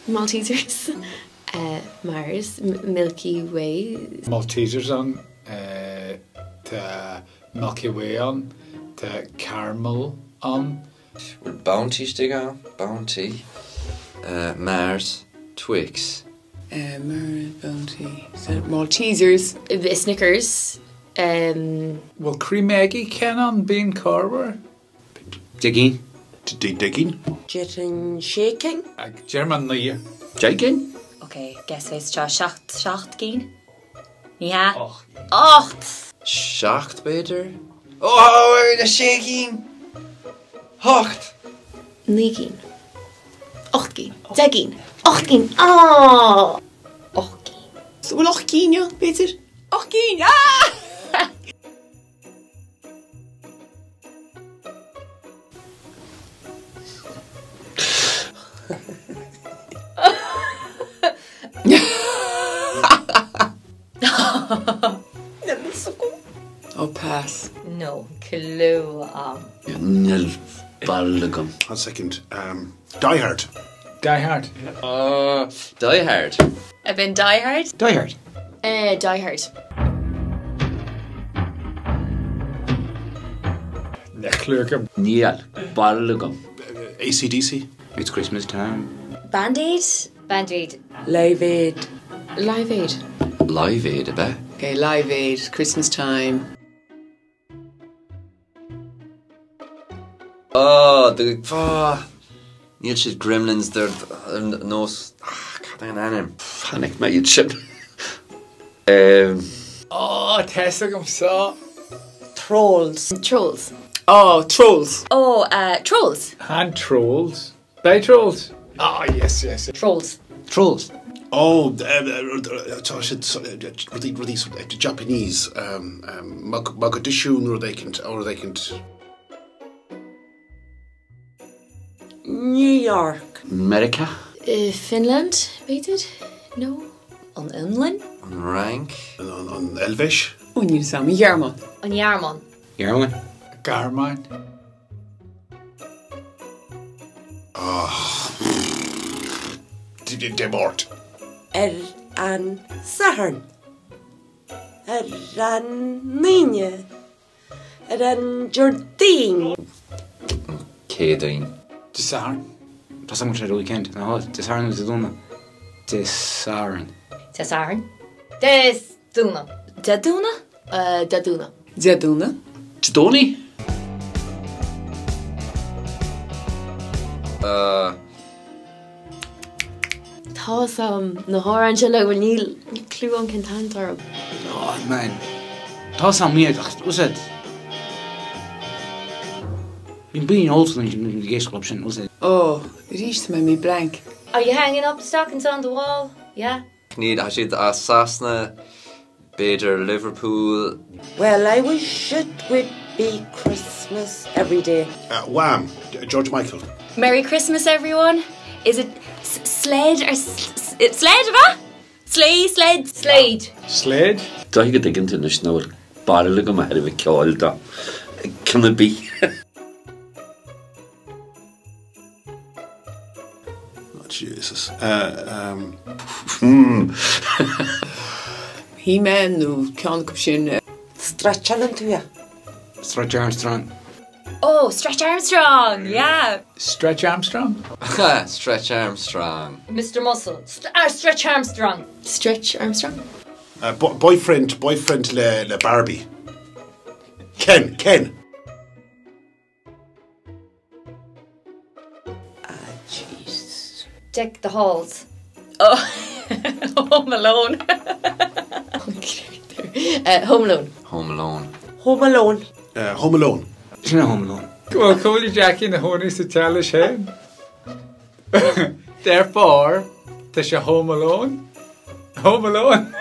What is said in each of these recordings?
Maltesers. Mars, Milky Way. Maltesers on, the Milky Way on, the caramel on. Well, Bounty stick on, Bounty. Mars, Twix. Mars, Bounty, Maltesers. Snickers. Well, cream eggy ken on bean carver. Digging. Digging. Jetting, shaking. German New Jigging. Okay, guess it's shacht gin. Ja. Och. Acht. Schacht beter. Oh, the shaking. Hocht. Nigin. Ochgin. Zegin. Ochgin. Oh! Ochgin. Well, Ochgin, ja, Peter. Ochgin. Ah! Oh, pass. No clue. Nil ballagum. 1 second. Die Hard. Die Hard. Die Hard. I've been Die Hard. Die Hard. Die Hard. Necklurkum. Neil ballagum. AC/DC. It's Christmas time. Band-Aid. Band-Aid. Live Aid. Live Aid. Live Aid, a bit. Okay, Live Aid, Christmas time. Oh, Neil shit gremlins, they're nose. Can't anim. Panic, mate, shit. Oh, Tessagum saw. Trolls. Trolls. Oh, Trolls. Oh, Trolls. Hand trolls. Bay trolls. Oh, yes. Trolls. Trolls. Oh, the Japanese Mogadishu, or they can. New York. America. Finland, baited? No. On Unlin. On rank. On Elvish. On you, Sammy. Yarmouth. On Yarmon. Yarmouth. Garmine. Debort. An Sahern. An Ninja. An Jordine. Cadine. Disarn. That's how much I do weekend. No, Disarn was the done. Disarn. Tesarin. Desduna. Deduna. Daduna. Zeduna. Chidoni. Thos na hóran se le bhfuil níl clú an cintantar. Oh, man. That's on me. What's it? Been being old in the gay club, was it? Oh, reached me blank. Are you hanging up stockings on the wall? Yeah. Need I should Sasna, Bader, Liverpool. Well, I wish it would be Christmas every day. Wham. George Michael. Merry Christmas, everyone. Is it sled or sled? What? Sleigh, sled, slade. Slade. Don't you get into the snow? Ballagum ahead of a cold. Can it be? Jesus. He-Man no can come sin. Stretch on to you. Stretch Armstrong. Oh, Stretch Armstrong. Yeah. Stretch Armstrong. Stretch Armstrong. Mr. Muscle. Stretch Armstrong. Stretch Armstrong. Boyfriend le Barbie. Ken. Jeez. Deck the halls. Oh, Home Alone. Home Alone. Home Alone. Home Alone. Home Alone. It's not Home Alone. Well, call you Jackie and the Honey's to tell us him. Therefore, does your Home Alone? Home Alone.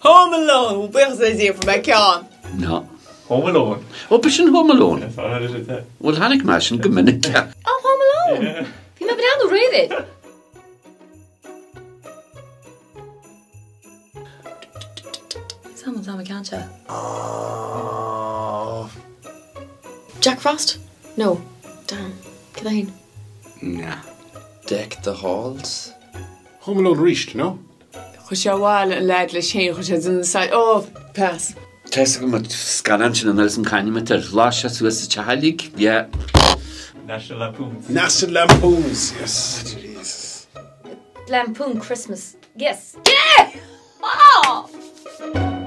Home Alone. Where's the idea for my can? No. Home Alone. Oh, but she's Home Alone. That's all I did that. Well, Hannick Mashin, good minute. Oh, Home Alone. Yeah. You never down the read it. Someone's on my cancha. Jack Frost? No. Damn. Cidain. Nah. Deck the halls. Home Alone reached, no? Chushawal and lad le chain which is in the side. Oh, pass. Tess go mat scalantin an alsam canimeter lasha suas chahalig. Yeah. National Lampoons. National Lampoons, yes. Jesus. Lampoon Christmas. Yes. Yeah! Oh!